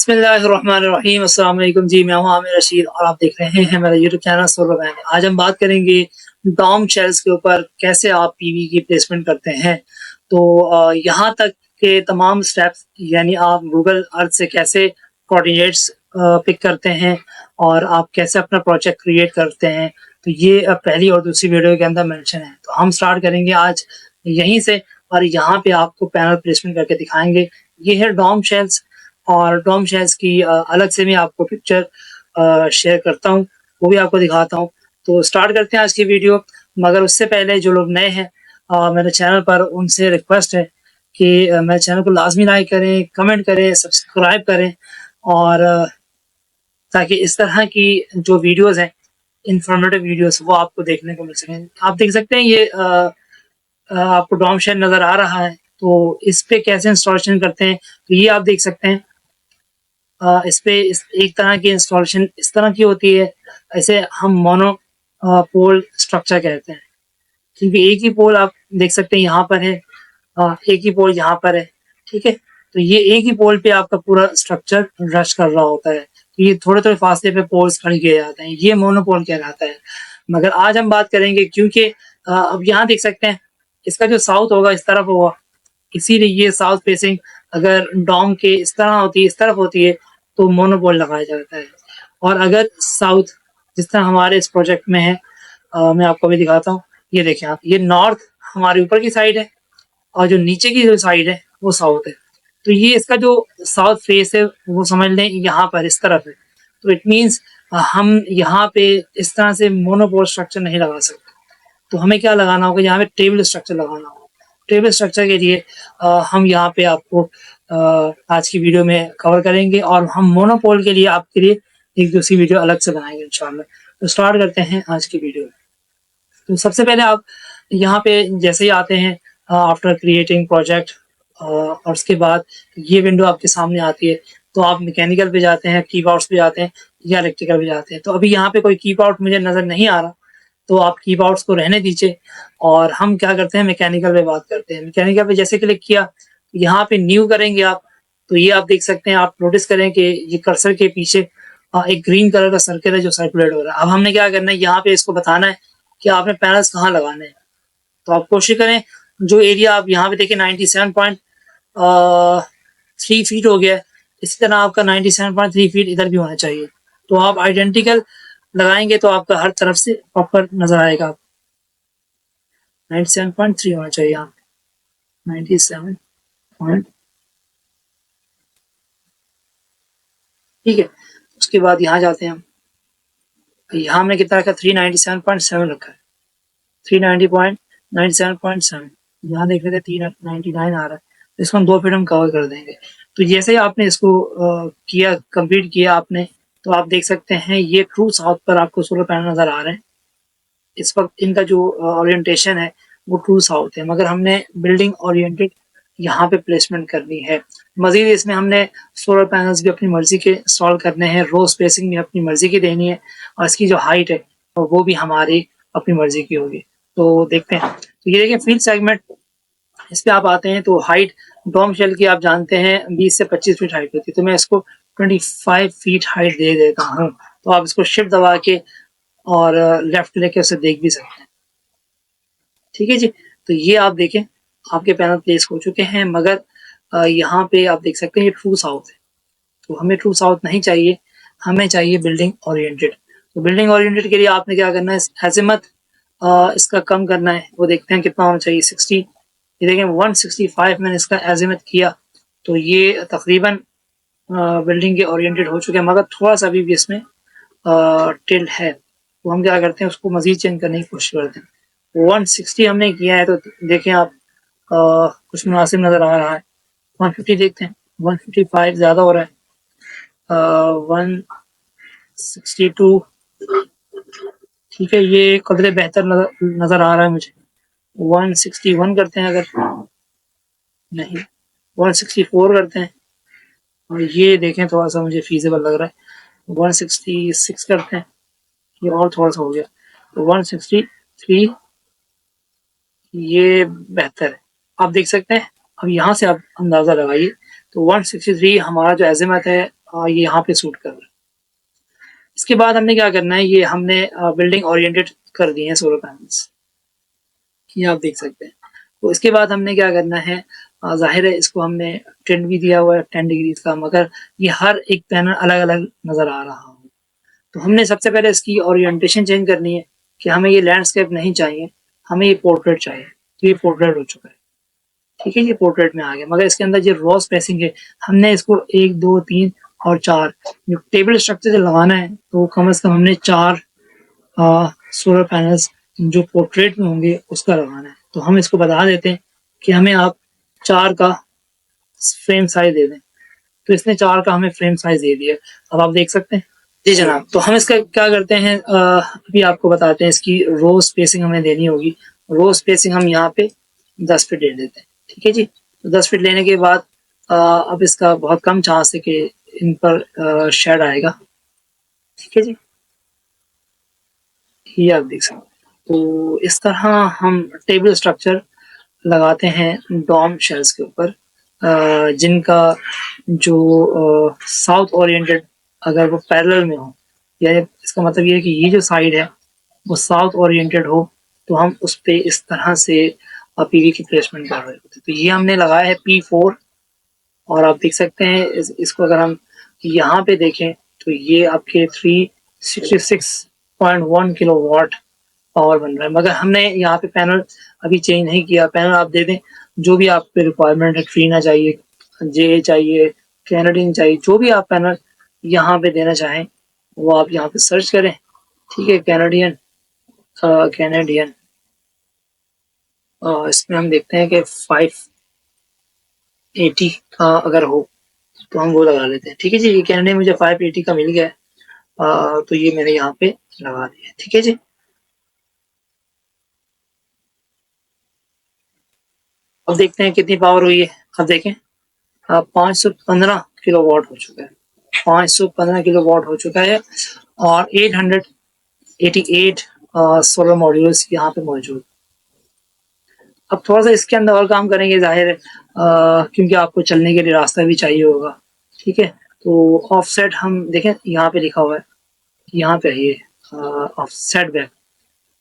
बिस्मिल्लाहिर्रहमानिर्रहीम। अस्सलाम वालेकुम जी, मैं हूं आमिर रशीद और आप देख रहे हैं मेरा यूट्यूब चैनल सोलर मैन। आज हम बात करेंगे डॉम शेल्स के ऊपर, कैसे आप पीवी की प्लेसमेंट करते हैं। तो यहाँ तक के तमाम स्टेप्स, यानी आप गूगल अर्थ से कैसे कोऑर्डिनेट्स पिक करते हैं और आप कैसे अपना प्रोजेक्ट क्रिएट करते हैं, तो ये पहली और दूसरी वीडियो के अंदर मेंशन है। तो हम स्टार्ट करेंगे आज यहीं से और यहाँ पे आपको पैनल प्लेसमेंट करके दिखाएंगे। ये है डॉम शेल्स और डॉम शेल्स की अलग से मैं आपको पिक्चर शेयर करता हूँ, वो भी आपको दिखाता हूँ। तो स्टार्ट करते हैं आज की वीडियो। मगर उससे पहले जो लोग नए हैं मेरे चैनल पर, उनसे रिक्वेस्ट है कि मेरे चैनल को लाजमी लाइक करें, कमेंट करें, सब्सक्राइब करें और ताकि इस तरह की जो वीडियोस हैं, इंफॉर्मेटिव वीडियोस, वो आपको देखने को मिल सकें। आप देख सकते हैं ये आपको डॉम शेल नज़र आ रहा है। तो इस पे कैसे इंस्टॉलेशन करते हैं, तो ये आप देख सकते हैं। इस पे एक तरह की इंस्टॉलेशन इस तरह की होती है, ऐसे हम मोनो पोल स्ट्रक्चर कहते हैं, क्योंकि एक ही पोल आप देख सकते हैं यहाँ पर है, एक ही पोल यहाँ पर है। ठीक है, तो ये एक ही पोल पे आपका पूरा स्ट्रक्चर रश कर रहा होता है। तो ये थोड़े थोड़े फासले पे पोल्स खड़े किए जाते हैं, ये मोनोपोल कहलाता है। मगर आज हम बात करेंगे, क्योंकि अब यहाँ देख सकते हैं इसका जो साउथ होगा इस तरफ होगा, इसीलिए ये साउथ फेसिंग। अगर डॉम के इस तरह होती है, इस तरफ होती है, तो मोनोपोल लगाया जाता है। और अगर साउथ, जिस तरह हमारे इस प्रोजेक्ट में है, मैं आपको भी दिखाता हूँ। ये देखें आप, ये नॉर्थ हमारे ऊपर की साइड है और जो नीचे की जो साइड है वो साउथ है। तो ये इसका जो साउथ फेस है वो समझ लें यहाँ पर इस तरफ है। तो इट मीन्स हम यहाँ पे इस तरह से मोनोपोल स्ट्रक्चर नहीं लगा सकते। तो हमें क्या लगाना होगा, यहाँ पे टेबल स्ट्रक्चर लगाना होगा। टेबल स्ट्रक्चर के लिए हम यहाँ पे आपको आज की वीडियो में कवर करेंगे और हम मोनोपोल के लिए आपके लिए एक दूसरी वीडियो अलग से बनाएंगे इंशाल्लाह। तो स्टार्ट करते हैं आज की वीडियो। तो सबसे पहले आप यहाँ पे जैसे ही आते हैं, आफ्टर क्रिएटिंग प्रोजेक्ट, और उसके बाद ये विंडो आपके सामने आती है। तो आप मैकेनिकल पे जाते हैं, कीबोर्ड्स पे जाते हैं या इलेक्ट्रिकल पे जाते हैं। तो अभी यहाँ पे कोई कीबोर्ड मुझे नज़र नहीं आ रहा, तो आप कीबोर्ड्स को रहने दीजिए और हम क्या करते हैं, मैकेनिकल पे बात करते हैं। मैकेनिकल पे जैसे क्लिक किया, यहाँ पे न्यू करेंगे आप, तो ये आप देख सकते हैं। आप नोटिस करें कि ये कर्सर के पीछे एक ग्रीन कलर का सर्कल है जो सर्कुलेट हो रहा है। अब हमने क्या करना है, यहाँ पे इसको बताना है कि आपने पैनल्स कहाँ लगाने हैं। तो आप कोशिश करें, जो एरिया आप यहाँ पे देखें 97.3 फीट हो गया है, इसी तरह आपका 97.3 फीट इधर भी होना चाहिए। तो आप आइडेंटिकल लगाएंगे तो आपका हर तरफ से प्रॉपर नजर आएगा। 97.3 होना चाहिए यहाँ पे, 97 पॉइंट। ठीक है, उसके बाद यहाँ जाते हैं हम। यहाँ हमने कितना रखा, 397.7 रखा है, 390.97.7। यहाँ देख लेते 399 आ रहा है, इसको हम 2 फीट हम कवर कर देंगे। तो जैसे ही आपने इसको किया, कंप्लीट किया आपने, तो आप देख सकते हैं ये ट्रू साउथ पर आपको सोलर पैनल नजर आ रहे हैं। इस वक्त इनका जो ओरिएंटेशन है वो ट्रू साउथ है, मगर हमने बिल्डिंग ओरिएंटेड यहाँ पे प्लेसमेंट करनी है। मजीद इसमें हमने सोलर पैनल्स भी अपनी मर्जी के इंस्टॉल करने हैं, रो स्पेसिंग भी अपनी मर्जी की देनी है और इसकी जो हाइट है वो भी हमारी अपनी मर्जी की होगी। तो देखते हैं। तो ये देखिए फील्ड सेगमेंट, इस पे आप आते हैं तो हाइट डॉम शेल की आप जानते हैं 20 से 25 फीट हाइट होती है। तो मैं इसको 25 फीट हाइट दे देता हूँ। तो आप इसको शिफ्ट दबा के और लेफ्ट लेके उसे देख भी सकते हैं। ठीक है जी, तो ये आप देखें आपके पैनल प्लेस हो चुके हैं, मगर यहाँ पे आप देख सकते हैं ये ट्रू साउथ है। तो हमें ट्रू साउथ नहीं चाहिए, हमें चाहिए बिल्डिंग ओरिएंटेड। तो बिल्डिंग ओरिएंटेड के लिए आपने क्या करना है, अज़ीमुथ इसका कम करना है। वो देखते हैं कितना होना चाहिए, 60। ये देखें 165 मैंने इसका अज़ीमुथ किया, तो ये तकरीबन बिल्डिंग के ओरिएंटेड हो चुके हैं, मगर थोड़ा सा अभी भी इसमें टिल्ट है। तो हम क्या करते हैं, उसको मजीद चेंज करने की कोशिश करते हैं। 160 हमने किया है, तो देखें आप कुछ मुनासिब नज़र आ रहा है। 150 देखते हैं, 155 ज़्यादा हो रहा है। 162, ठीक है, ये कदरे बेहतर नज़र आ रहा है मुझे। 161 करते हैं, अगर नहीं 164 करते हैं, और ये देखें थोड़ा सा मुझे फीजेबल लग रहा है। 166 करते हैं, ये और थोड़ा सा हो गया। तो 163, ये बेहतर है। आप देख सकते हैं, अब यहाँ से आप अंदाज़ा लगाइए। तो 163 हमारा जो अज़ीमुथ है ये यहाँ पे सूट कर रहा है। इसके बाद हमने क्या करना है, ये हमने बिल्डिंग ओरिएंटेड कर दिए हैं सोलर पैनल्स, ये आप देख सकते हैं। तो इसके बाद हमने क्या करना है, ज़ाहिर है इसको हमने ट्रेंड भी दिया हुआ है 10 डिग्री का, मगर ये हर एक पैनल अलग-अलग नज़र आ रहा हो। तो हमने सबसे पहले इसकी ओरिएंटेशन चेंज करनी है कि हमें ये लैंडस्केप नहीं चाहिए, हमें ये पोर्ट्रेट चाहिए। तो ये पोर्ट्रेट हो चुका है, ठीक है, ये पोर्ट्रेट में आ गया। मगर इसके अंदर जो रॉ स्पेसिंग है, हमने इसको 1, 2, 3 और 4 जो टेबल स्ट्रक्चर से लगाना है, तो कम से कम हमने 4 सोलर पैनल्स जो पोर्ट्रेट में होंगे उसका लगाना है। तो हम इसको बता देते हैं कि हमें आप 4 का फ्रेम साइज दे दें। तो इसने 4 का हमें फ्रेम साइज दे दिया। अब आप देख सकते हैं। जी जनाब, तो हम इसका क्या करते हैं, अभी आपको बताते हैं। इसकी रो स्पेसिंग हमें देनी होगी। रो स्पेसिंग हम यहाँ पे 10 फीट दे देते हैं, ठीक है जी। तो 10 फीट लेने के बाद अब इसका बहुत कम चांस है कि इन पर शेड आएगा, ठीक है जी। ये आप देख सकते हैं। तो इस तरह हम टेबल स्ट्रक्चर लगाते हैं डॉम शेल्स के ऊपर, जिनका जो साउथ ओरिएंटेड अगर वो पैरेलल में हो, यानी इसका मतलब ये है कि ये जो साइड है वो साउथ ओरिएंटेड हो, तो हम उस पे इस तरह से पीवी की प्लेसमेंट कर रहे होते हैं। तो ये हमने लगाया है P4, और आप देख सकते हैं इसको अगर हम यहाँ पे देखें तो ये आपके 366.1 किलोवाट पावर बन रहा है। मगर हमने यहाँ पे पैनल अभी चेंज नहीं किया। पैनल आप दे दें जो भी आप पे रिक्वायरमेंट है, ट्रीना चाहिए, जे चाहिए, कैनेडियन चाहिए, जो भी आप पैनल यहाँ पे देना चाहें वो आप यहाँ पे सर्च करें, ठीक है। कैनेडियन इसमें हम देखते हैं कि 580 का अगर हो तो हम वो लगा लेते हैं, ठीक है जी। ये कैनेडियन मुझे 580 का मिल गया है, तो ये मैंने यहाँ पे लगा दिया, ठीक है जी। अब देखते हैं कितनी पावर हुई है। अब देखें 515 किलोवाट हो चुका है, 515 किलोवाट हो चुका है, और 888 सोलर मॉड्यूल्स यहाँ पे मौजूद। अब थोड़ा सा इसके अंदर और काम करेंगे, जाहिर है क्योंकि आपको चलने के लिए रास्ता भी चाहिए होगा, ठीक है। तो ऑफसेट हम देखें यहाँ पे लिखा हुआ है, यहाँ पे है ये ऑफ सेट बैक।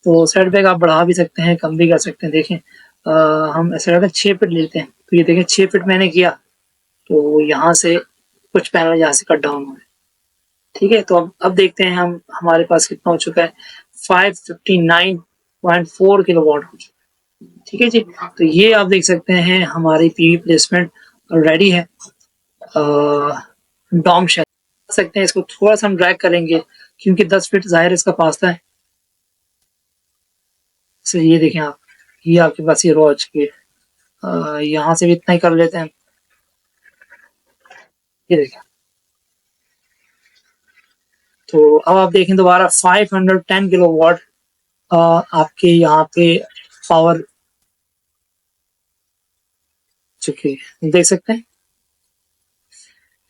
तो सेट बैक आप बढ़ा भी सकते हैं, कम भी कर सकते हैं। देखें हम ऐसे करते हैं 6 फीट लेते हैं, तो ये देखें 6 फीट मैंने किया, तो यहाँ से कुछ पैनल यहाँ से कट डाउन हुए, ठीक है। तो अब देखते हैं हम हमारे पास कितना हो चुका है, 559.4 किलोवाट हो चुका है, ठीक है जी। तो ये आप देख सकते हैं हमारी पीवी प्लेसमेंट रेडी है। डॉम शेल सकते हैं, इसको थोड़ा सा हम ड्रैग करेंगे क्योंकि 10 फीट जाहिर इसका पास्ता है। तो ये देखें आप, ये आपके पास ये रो आ चुकी है। यहाँ से भी इतना ही कर लेते हैं, ये देखें। तो अब आप देखें दोबारा 510 किलोवाट आपके यहाँ पे पावर चुकी है, देख सकते हैं,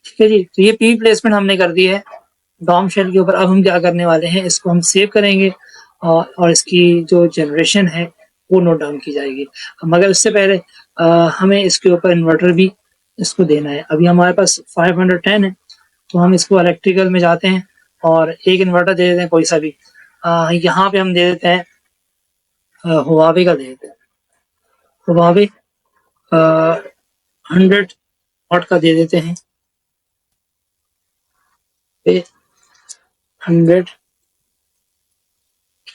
ठीक है जी। तो ये पी प्लेसमेंट हमने कर दी है डॉम शेल के ऊपर। अब हम क्या करने वाले हैं, इसको हम सेव करेंगे और इसकी जो जनरेशन है वो नोट डाउन की जाएगी। मगर उससे पहले हमें इसके ऊपर इन्वर्टर भी इसको देना है। अभी हमारे पास 510 है, तो हम इसको इलेक्ट्रिकल में जाते हैं और एक इन्वर्टर दे देते हैं कोई सा भी। यहाँ पे हम दे देते हैं हुआवे का दे देते हैं, हुआवे 100 वाट का दे देते हैं, 100।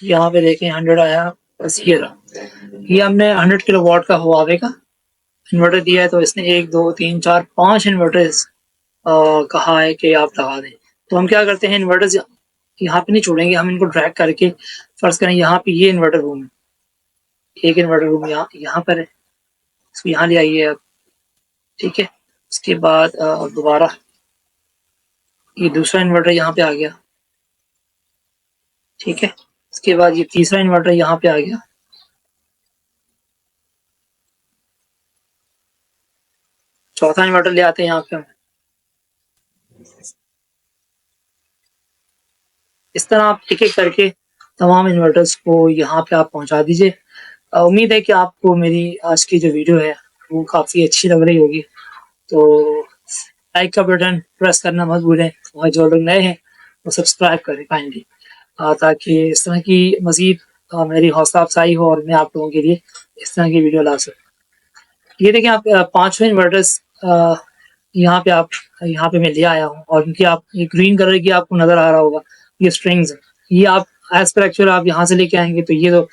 यहाँ पे देखें 100 आया, बस ये रहा। ये हमने 100 किलो वाट का हुआवे का इन्वर्टर दिया है। तो इसने 1, 2, 3, 4, 5 इन्वर्टर्स कहा है कि आप लगा दें। तो हम क्या करते हैं, इन्वर्टर्स यहाँ पे नहीं छोड़ेंगे, हम इनको ड्रैग करके फर्ज करें यहाँ पे ये इन्वर्टर रूम है, एक इन्वर्टर रूम यहाँ पर है, इसको यहाँ ले आइए आप, ठीक है। उसके बाद दोबारा ये दूसरा इन्वर्टर यहाँ पे आ गया, ठीक है। उसके बाद ये तीसरा इन्वर्टर यहाँ पे आ गया, चौथा इन्वर्टर ले आते हैं यहाँ पे हम। इस तरह आप एक एक करके तमाम इन्वर्टर्स को यहाँ पे आप पहुँचा दीजिए। उम्मीद है कि आपको मेरी आज की जो वीडियो है वो काफ़ी अच्छी लग रही होगी। तो लाइक का बटन प्रेस करना मत भूलें और जो लोग नए हैं वो सब्सक्राइब करें काइंडली, ताकि इस तरह की मज़ीद मेरी हौसला अफजाई हो और मैं आप लोगों के लिए इस तरह की वीडियो ला सकूँ। ये देखें आप 5 इन्वर्टर्स यहाँ पे यहाँ पे मैं ले आया हूँ और इनकी आप ये ग्रीन कलर की आपको नज़र आ रहा होगा, ये स्ट्रिंग्स हैं। ये आप एज़ पर एक्चुअल आप यहाँ से लेके आएँगे तो ये तो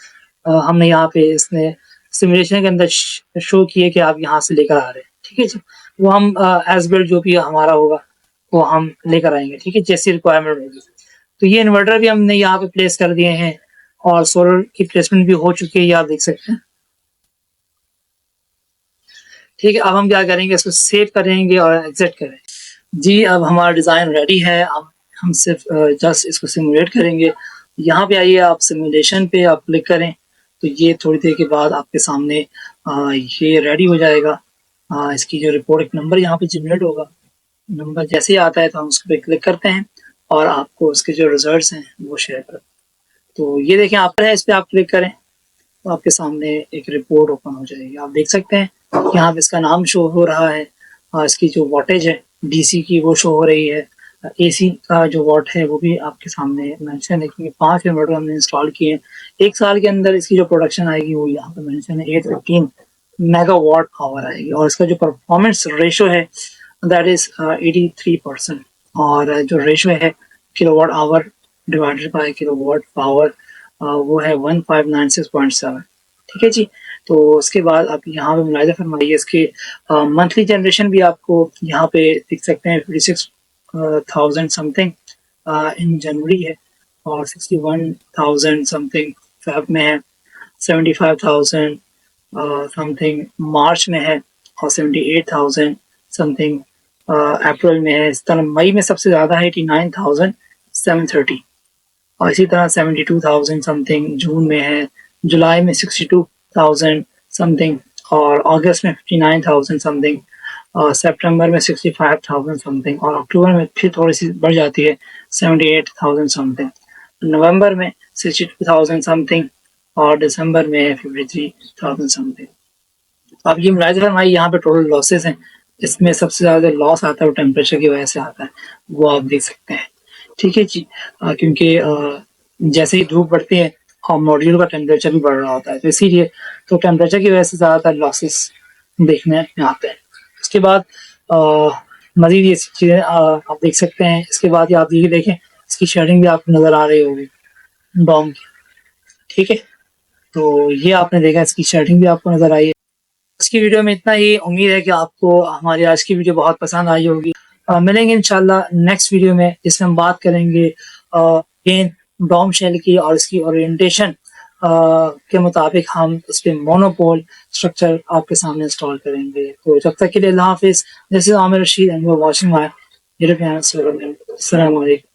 हमने यहाँ पे इसने सिमुलेशन के अंदर शो किए कि आप यहाँ से लेकर आ रहे हैं, ठीक है जी। वो हम एज़ बिल्ड जो भी हमारा होगा वो हम लेकर आएँगे, ठीक है, जैसी रिक्वायरमेंट होगी। तो ये इन्वर्टर भी हमने यहाँ पे प्लेस कर दिए हैं और सोलर की प्लेसमेंट भी हो चुकी है, ये आप देख सकते हैं। ठीक है, अब हम क्या करेंगे, इसको सेव करेंगे और एग्जिट करें। जी, अब हमारा डिज़ाइन रेडी है। अब हम सिर्फ जस्ट इसको सिमुलेट करेंगे। यहाँ पे आइए, आप सिमुलेशन पे आप क्लिक करें तो ये थोड़ी देर के बाद आपके सामने ये रेडी हो जाएगा। इसकी जो रिपोर्ट एक नंबर यहाँ पे जनरेट होगा, नंबर जैसे ही आता है तो हम उस पर क्लिक करते हैं और आपको उसके जो रिजल्ट्स हैं वो शेयर करते हैं। तो ये देखें आप है, इस पर आप क्लिक करें तो आपके सामने एक रिपोर्ट ओपन हो जाएगी। आप देख सकते हैं यहाँ पे इसका नाम शो हो रहा है, इसकी जो वोटेज है डीसी की वो शो हो रही है, एसी का जो वॉट है वो भी आपके सामने मेंशन है कि 5 इन्वर्टर हमने इंस्टॉल किए हैं। 1 साल के अंदर इसकी जो प्रोडक्शन आएगी वो यहाँ पे मेंशन है 815 मेगावाट आवर आएगी और इसका जो परफॉर्मेंस रेशो है दैट इज 83%। और जो रेशो है kilowatt hour divided by kilowatt power वो है 1596.7, ठीक है जी। तो उसके बाद आप यहाँ पे मुलाहिजा फरमाइए, इसके मंथली जनरेशन भी आपको यहाँ पे देख सकते हैं 56,000 समथिंग इन जनवरी है और 61,000 समथिंग फेब में है, 75,000 समथिंग मार्च में है और 78,000 समथिंग अप्रैल में है। इस तरह मई में सबसे ज़्यादा है 89,730 और इसी तरह 72,000 समथिंग जून में है, जुलाई में 62,000 समथिंग और अगस्त में 59,000 समथिंग और सितंबर में 65,000 समथिंग और अक्टूबर में फिर थोड़ी सी बढ़ जाती है 78,000 समथिंग, नवंबर में 62,000 समथिंग और दिसंबर में 53,000 समथिंग। अब ये मुलाहिजा फरमाइए यहाँ पे टोटल लॉसेस हैं, इसमें सबसे ज़्यादा लॉस आता है वो टेम्परेचर की वजह से आता है, वो आप देख सकते हैं, ठीक है जी। क्योंकि जैसे ही धूप बढ़ती है और मॉड्यूल का टेम्परेचर भी बढ़ रहा होता है तो इसीलिए तो टेम्परेचर की वजह से ज़्यादातर लॉसेस देखने में आते हैं। उसके बाद मज़ीद ये चीज़ें आप देख सकते हैं। इसके बाद आप ये देखें, इसकी शेडिंग भी आपको नज़र आ रही होगी डॉम की, ठीक है। तो ये आपने देखा, इसकी शेडिंग भी आपको नज़र आई है। आज की वीडियो में इतना ही। उम्मीद है कि आपको हमारी आज की वीडियो बहुत पसंद आई होगी। मिलेंगे इंशाल्लाह नेक्स्ट वीडियो में, जिसमें हम बात करेंगे अगेन डॉम शेल की और इसकी ओरिएंटेशन के मुताबिक हम इस पे मोनोपोल स्ट्रक्चर आपके सामने इंस्टॉल करेंगे। तो जब तक के लिए अल्लाह हाफिज़। This is Aamir Rashid and you are watching my YouTube channel. अस्सलाम वालेकुम।